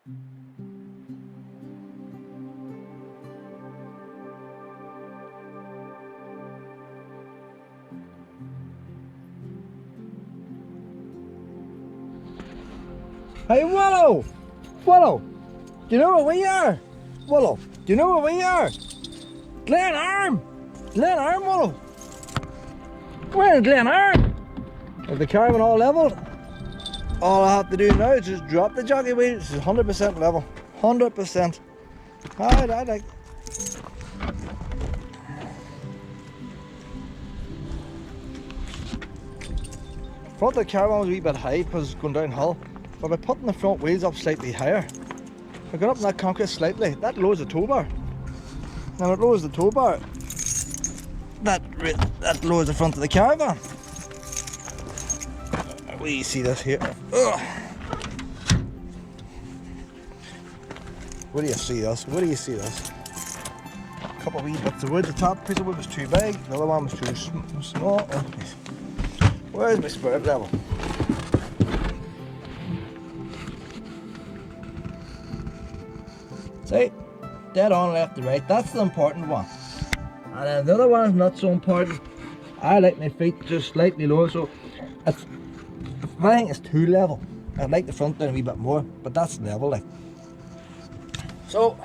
Hey Willow! Willow! Do you know where we are? Willow, do you know where we are? Glenarm! Glenarm, Willow! We're in Glenarm! With the caravan all levelled, all I have to do now is just drop the jockey wheel. This is 100% level. 100%. Alright, like. Front of the caravan was a wee bit high because it's going downhill. But by putting the front wheels up slightly higher, I got up in that concrete slightly, that lowers the tow bar. Now it lowers the tow bar, that lowers the front of the caravan. We see this here. Ugh. Where do you see this? Where do you see this? A couple of wee bits of wood. The top piece of wood was too big, the other one was too small. Where's my spirit level? See, dead on left to right, that's the important one. And then the other one's not so important. I like my feet just slightly lower, so it's, I think it's too level. I'd like the front down a wee bit more, but that's level like. So,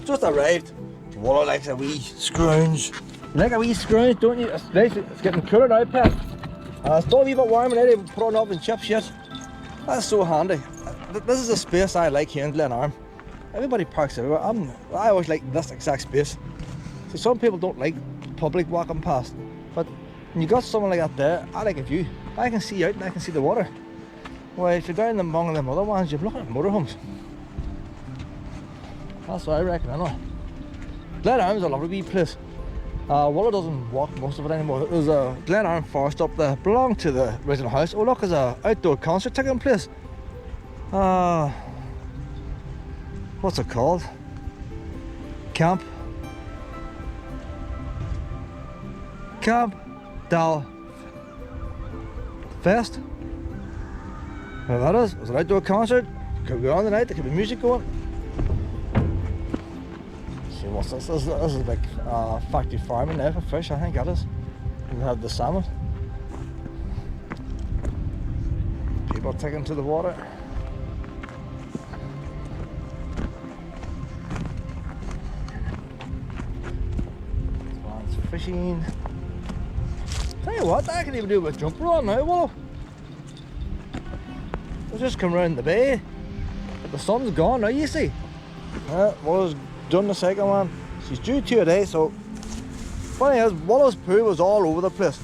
just arrived. Wallow likes a wee scrounge. You like a wee scrounge, don't you? It's nice, it's getting cooler now, pet. It's still a wee bit warm and ready to put on oven chip shit. That's so handy. This is a space I like here in Glenarm. Everybody parks everywhere. I always like this exact space. So some people don't like public walking past, but when you got someone like that there, I like a view. I can see out and I can see the water. Well, if you're down among them other ones, you're looking at motorhomes. That's what I reckon, anyway. Glenarm's a lovely wee place. Wallow doesn't walk most of it anymore. There's a Glenarm forest up there, belonged to the original house. Oh look, there's an outdoor concert taking place. What's it called? Camp Dal Fest. Whatever that is. It's an outdoor concert. Could be on tonight. There could be music going. See what's this? This is like factory farming now for fish. I think that is. We have the salmon. People taking to the water. Fishing. Tell you what, I can even do a jumper on now, Willow. Let's just come round the bay. But the sun's gone now, you see. Wallow's done the second one. She's due to today, so funny is, Wallow's poo was all over the place.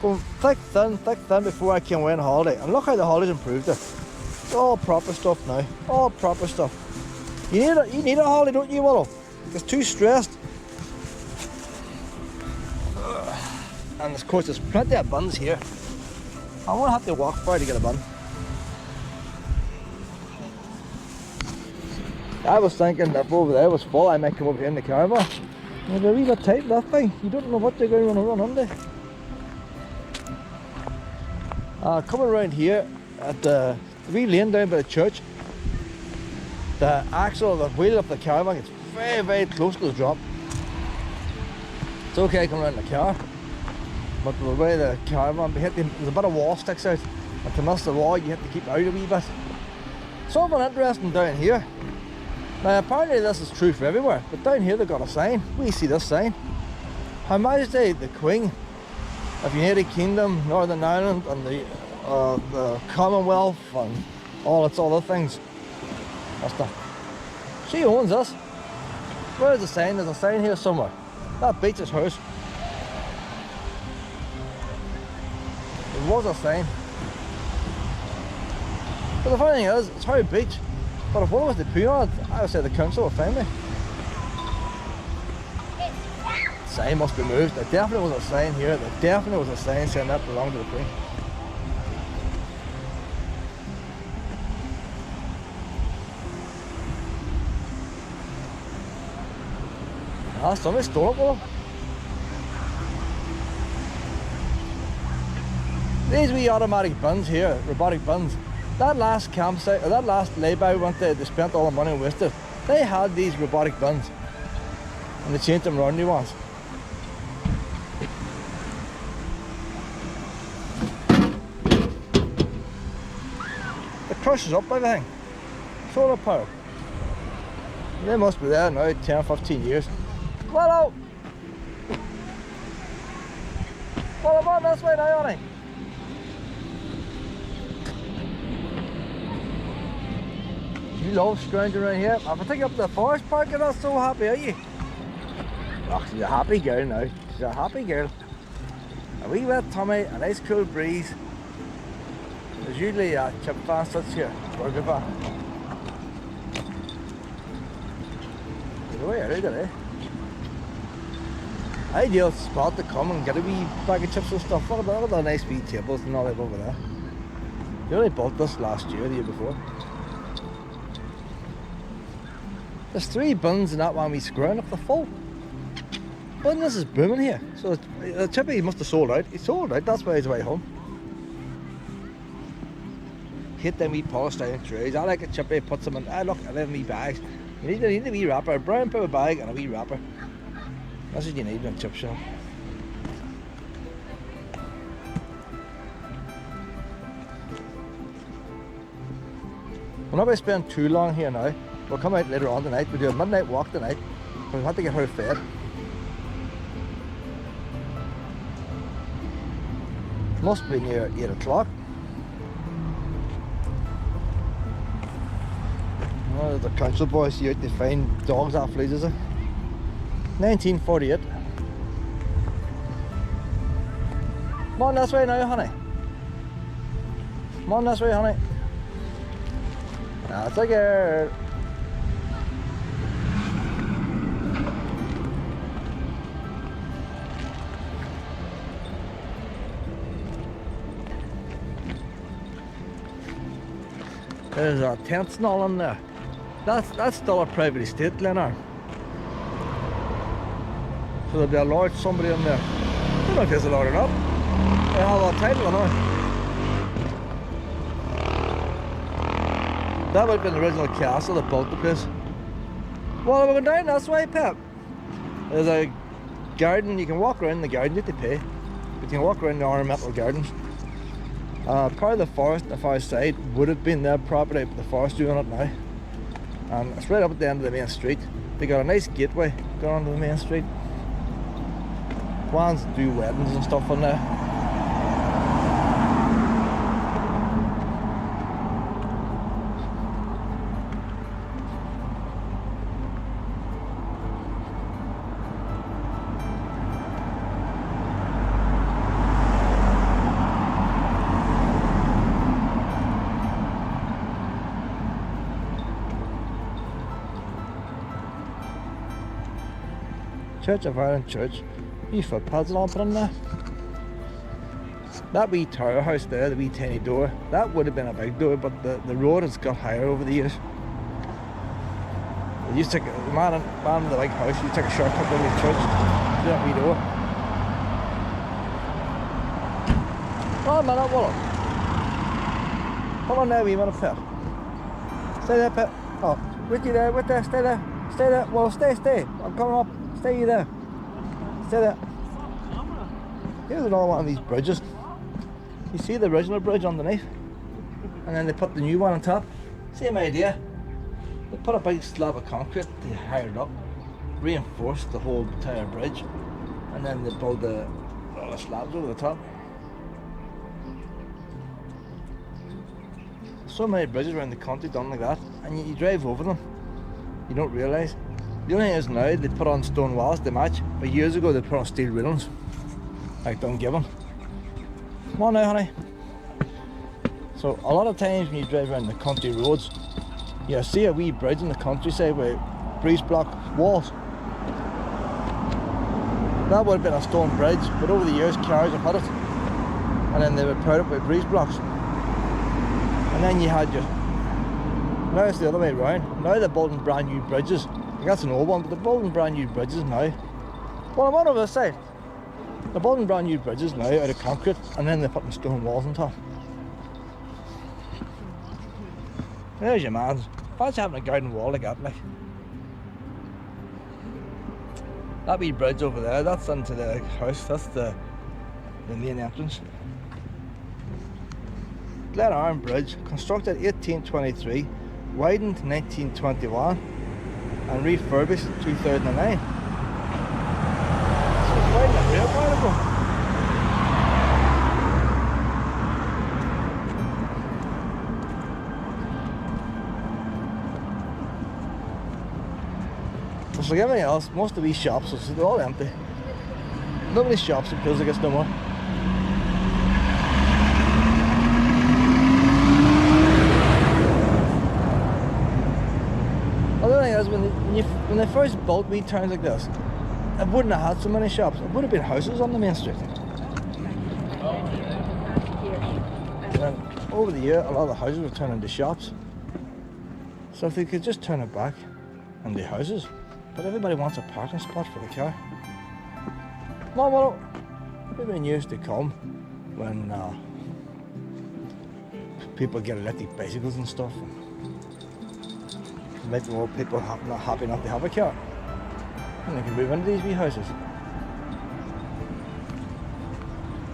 Going thick, thin before I came away on holiday. And look how the holiday's improved it. It's all proper stuff now. All proper stuff. You need a holiday, don't you, Willow? It's too stressed. And of course there's plenty of buns here. I won't have to walk far to get a bun. I was thinking that over there was full, I might come over here in the caravan. It's a wee bit tight, that thing. You don't know what you're going to run under. Coming around here at the wee lane down by the church, the axle of the wheel of the caravan gets very, very close to the drop. It's okay coming around in the car. But the way the caravan, there's a bit of wall sticks out, and to miss the wall you have to keep out a wee bit. Something interesting down here. Now apparently this is true for everywhere, but down here they've got a sign. We see this sign. Her Majesty the Queen of United Kingdom, Northern Ireland and the Commonwealth and all its other things. That's the, she owns this. Where's the sign? There's a sign here somewhere. That beach is hers. There was a sign. But the funny thing is, it's her beach. But if one was the poo on it, I would say the council would find me. The sign must be moved. There definitely was a sign here. There definitely was a sign saying that belonged to the Queen. Somebody stole it, Willow. These wee automatic bins here, robotic bins, that last campsite, or that last lay-by we went to, they spent all the money and wasted. They had these robotic bins, and they changed them around new ones. It crushes up everything. Solar power. They must be there now, 10, 15 years. Hello! Well, I'm on this way now, aren't I? You love scrounging around here. If I take you up to the forest park, you're not so happy, are you? Oh, she's a happy girl now. She's a happy girl. A wee wet tummy, a nice cool breeze. There's usually a chip van sits here, burger van. There's a way out of it, Ideal spot to come and get a wee bag of chips and stuff. What about the nice wee tables and all that over there? They only built this last year, the year before. There's 3 bins in that one we screwing up the full. Business is booming here. So the chippy must have sold out. He sold out, that's why he's away home. Hit them wee polystyrene trays. I like a chippy, puts them in. Look, I live in wee bags. You need a wee wrapper, a brown paper bag and a wee wrapper. That's what you need in a chip shop. We'll not be spending too long here now. We'll come out later on tonight. We'll do a midnight walk tonight. We have to get her fed. Must be near 8 o'clock. Oh, the council boys see out to find dogs off fleas, is it? 1948. Come on this way now, honey. Come on this way, honey. That's a girl. There's a tent and all in there. That's still a private estate, Glenarm. So there'll be a large somebody in there. I don't know if he's allowed or not. They have a title or not. That would have been the original castle that built the place. Well, we're going down this way, Pep. There's a garden. You can walk around the garden, you have to pay. But you can walk around the ornamental gardens. Part of the forest on the far side would have been their property, but the forest doing it now. And it's right up at the end of the main street. They got a nice gateway going onto the main street. Ones do weddings and stuff on there. Church of Ireland Church. Wee footpads and all put in there. That wee tower house there, the wee tiny door, that would have been a big door, but the road has got higher over the years. You used to take the man in the big house, you take a shortcut over the church, do that wee door. Oh man, that wallet. Come on there, wee man, Pet. Stay there, Pet. Oh, with you there, stay there. Stay there. Well, stay. I'm coming up. Stay there. Stay there. Here's another one of these bridges. You see the original bridge underneath? And then they put the new one on top. Same idea. They put a big slab of concrete, they higher it up, reinforced the whole entire bridge, and then they build the slabs over the top. So many bridges around the country done like that, and you drive over them, you don't realise. The only thing is now they put on stone walls to match, but years ago they put on steel railings, like Dungiven. Come on now, honey. So a lot of times when you drive around the country roads, you see a wee bridge in the countryside with breeze block walls. That would have been a stone bridge, but over the years cars have had it, and then they were paired up with breeze blocks. And then you had your, now it's the other way around. Now they're building brand new bridges. That's an old one, but they're building brand new bridges now. Well, I'm on over this side. They're building brand new bridges now out of concrete, and then they're putting stone walls on top. There's your man. Fancy having a garden wall like that, like. That wee bridge over there, that's into the house, that's the main entrance. Glenarm Bridge, constructed 1823, widened 1921, and refurbished in 2009. So it's widened a real while ago. Just like everything else, most of these shops, they're all empty. Nobody's shops are closed, I guess, no more. Other thing is, when they first built wee towns like this, it wouldn't have had so many shops. It would have been houses on the main street. And over the year, a lot of the houses were turned into shops. So if they could just turn it back into houses. But everybody wants a parking spot for the car. Well, everybody used to come when people get electric bicycles and stuff. Make more people not happy enough to have a car. And they can move into these wee houses.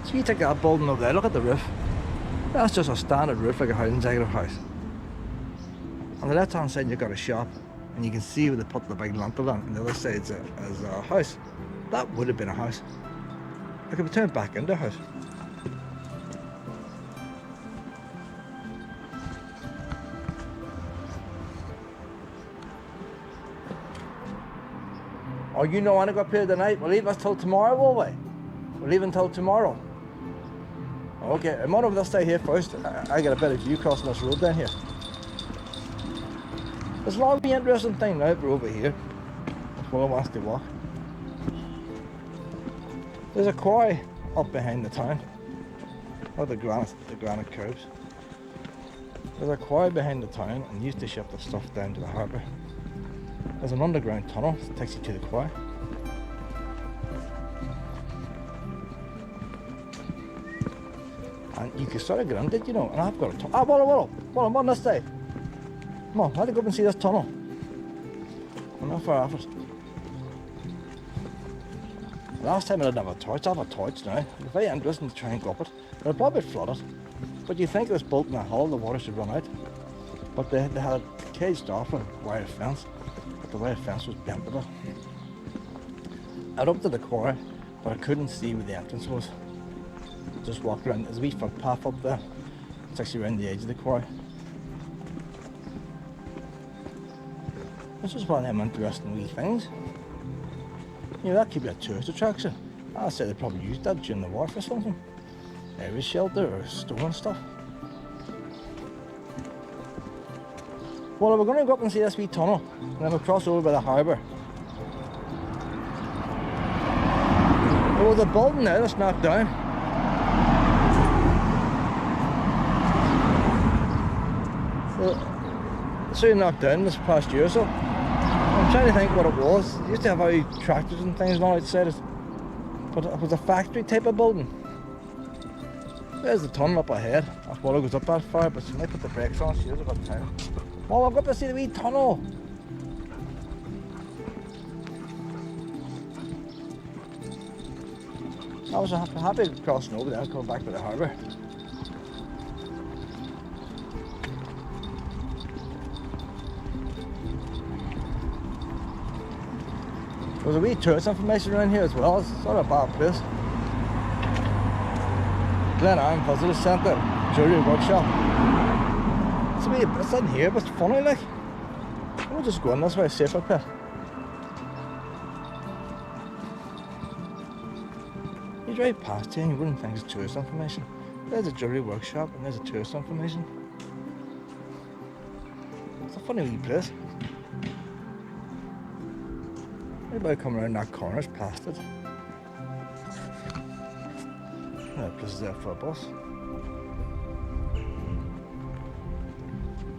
So you take that building over there, look at the roof. That's just a standard roof like a housing executive house. On the left hand side you've got a shop. And you can see where they put the big lintel on, and the other side is a house. That would have been a house. It could be turned back into a house. Oh, you know I got paid tonight. We'll leave us till tomorrow, will we? We'll leave until tomorrow. Okay, I'm on over this side here first. I get a better view crossing this road down here. There's a lot of interesting thing now we're over here. If one wants to walk. There's a quarry up behind the town. Oh, the granite curbs. There's a quarry behind the town and used to ship the stuff down to the harbour. There's an underground tunnel that takes you to the quarry. And you can sort of get into it, you know, and I've got a tunnel. Ah, well, I'm on this side. Come on, I had to go up and see this tunnel. I'm not far off it. Last time I didn't have a torch, I have a torch now. It's very interesting to try and go up it. It'll probably flood it. But you think it was built in a hole, the water should run out. But they had it caged off with a wire fence. But the wire fence was bent with it. I went up to the quarry, but I couldn't see where the entrance was. Just walked around, there's a wee footpath up there. It's actually around the edge of the quarry. This is one of them interesting wee things. You know, that could be a tourist attraction. I'd say they probably used that during the war for something. Maybe shelter or storing stuff. Well, we're going to go up and see this wee tunnel, and then we'll cross over by the harbour. There was a building there that's knocked down. So knocked down this past year or so. I'm trying to think what it was. It used to have all tractors and things on outside it. But it was a factory type of building. There's the tunnel up ahead. That's why it goes up that far, but she might put the brakes on. She has got time. Well, I've got to see the wee tunnel. I was happy crossing over there and coming back to the harbour. There's a wee tourist information around here as well. It's not a bad place. Glenarm Visitor Centre, Jewellery Workshop. It's in here, but it's funny like. We'll just go in this way, safer pit. You drive past here and you wouldn't think it's tourist information. There's a jewellery workshop and there's a tourist information. It's a funny wee place. Everybody come around that corner is past it. That place is there for a bus.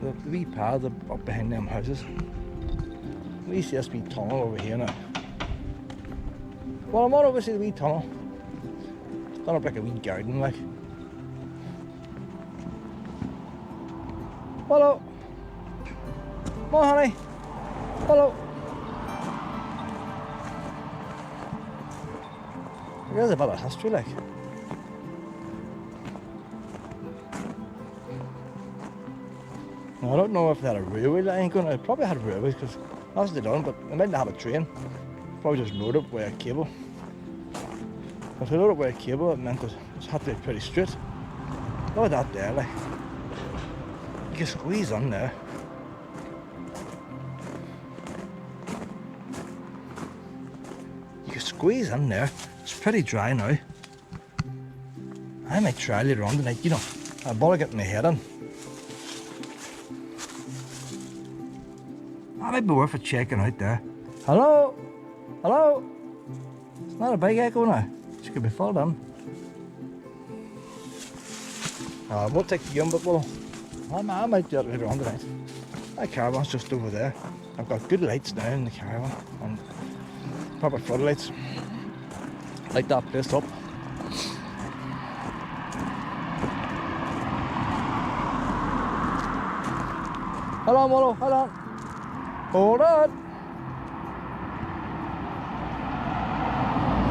The wee paths up behind them houses. We see this wee tunnel over here now. Well, I'm on over to see the wee tunnel. It's done up like a wee garden like. Hello. Come on, honey. Hello. There's a bit of history, like. Now, I don't know if they had a railway line going. They probably had railways because that's what they done, but they might not have a train. Probably just load it with a cable. If they load it with a cable, it meant it had to be pretty straight. Look at that there, like. You can squeeze on there. You can squeeze in there. It's pretty dry now. I might try later on tonight, you know. I'll bother getting my head in. That might be worth a checking out there. Hello? Hello? It's not a big echo now. It could be full done. We'll take the but well, I might do it later on tonight. My caravan's just over there. I've got good lights now in the caravan and proper floodlights. Light that place up. Hold on, Wallow, hold on. Hold on.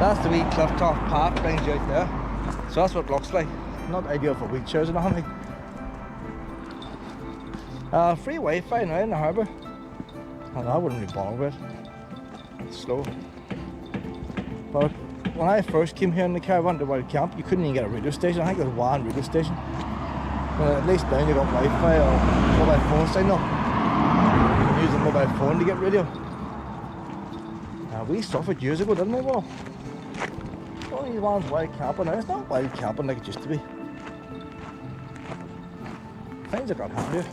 That's the wee cliff top path brings you out there. So that's what it looks like. Not ideal for wheelchairs and nothing. Free Wi-Fi now in the harbour. And I wouldn't be bothered with it. It's slow. But when I first came here in the caravan to Wild Camp, you couldn't even get a radio station. I think there's one radio station. But at least now you got Wi-Fi or mobile phone signal. You can use a mobile phone to get radio. We suffered years ago, didn't we, Well? Only one's wild camping now. It's not wild camping like it used to be. Things have got handier.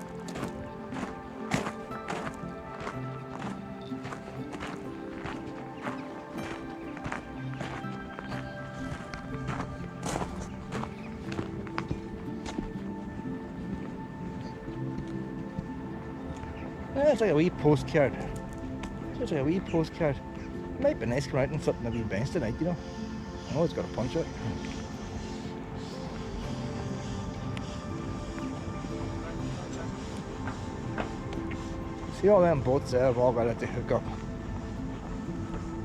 Yeah, it's like a wee postcard. It's like a wee postcard. It might be nice coming out and sitting on a wee bench tonight, you know. Oh, it's got a punch out. See all them boats there have all got electric hookup.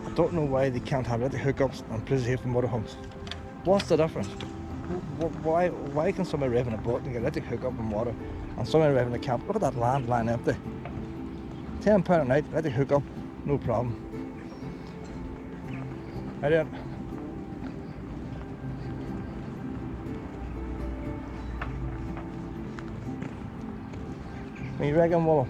I don't know why they can't have electric hookups on places here for motorhomes. What's the difference? Why can somebody rev in a boat and get electric hookup and water and somebody rev in a camp? Look at that land lying empty. £10 a night, electric hookup, no problem. Right then. What do you reckon, Wallow?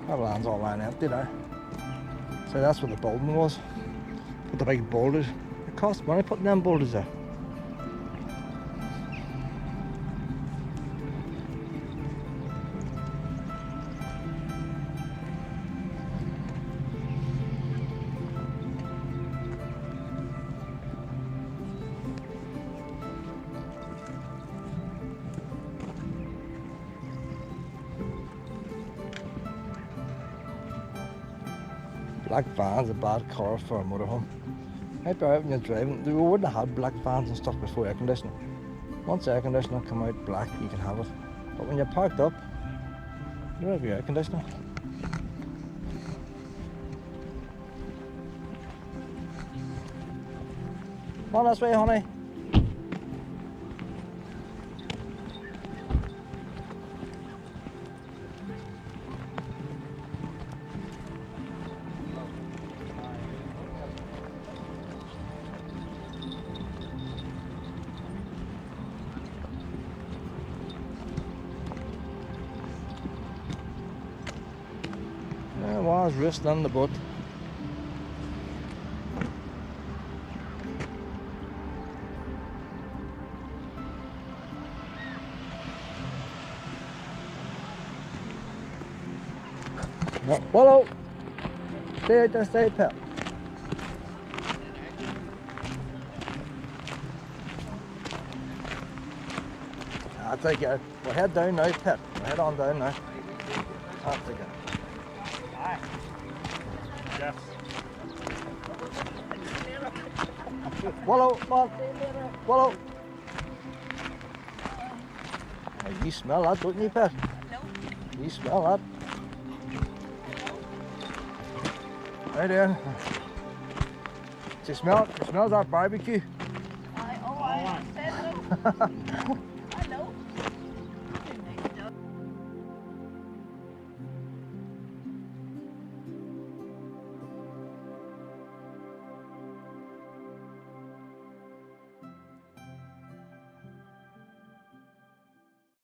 That land's all lying empty now. So that's where the building was. Put the big boulders. It cost money putting them boulders there. Black van's a bad car for a motorhome. Might be out when you're driving. We wouldn't have had black vans and stuff before air conditioning. Once air conditioning come out black, you can have it. But when you're parked up, you don't have your air conditioner. Come on this way, honey. There was resting on the boat. Wallow! Stay out there, stay pet. I'll take it. We'll head down now, pet. We'll head on down now. I'll take it. Hi. Yes. Wallow, come on. Wallow. You smell that, don't you, Pet? No. You smell that. Right there. Do you smell it? Do you smell that barbecue? I said no.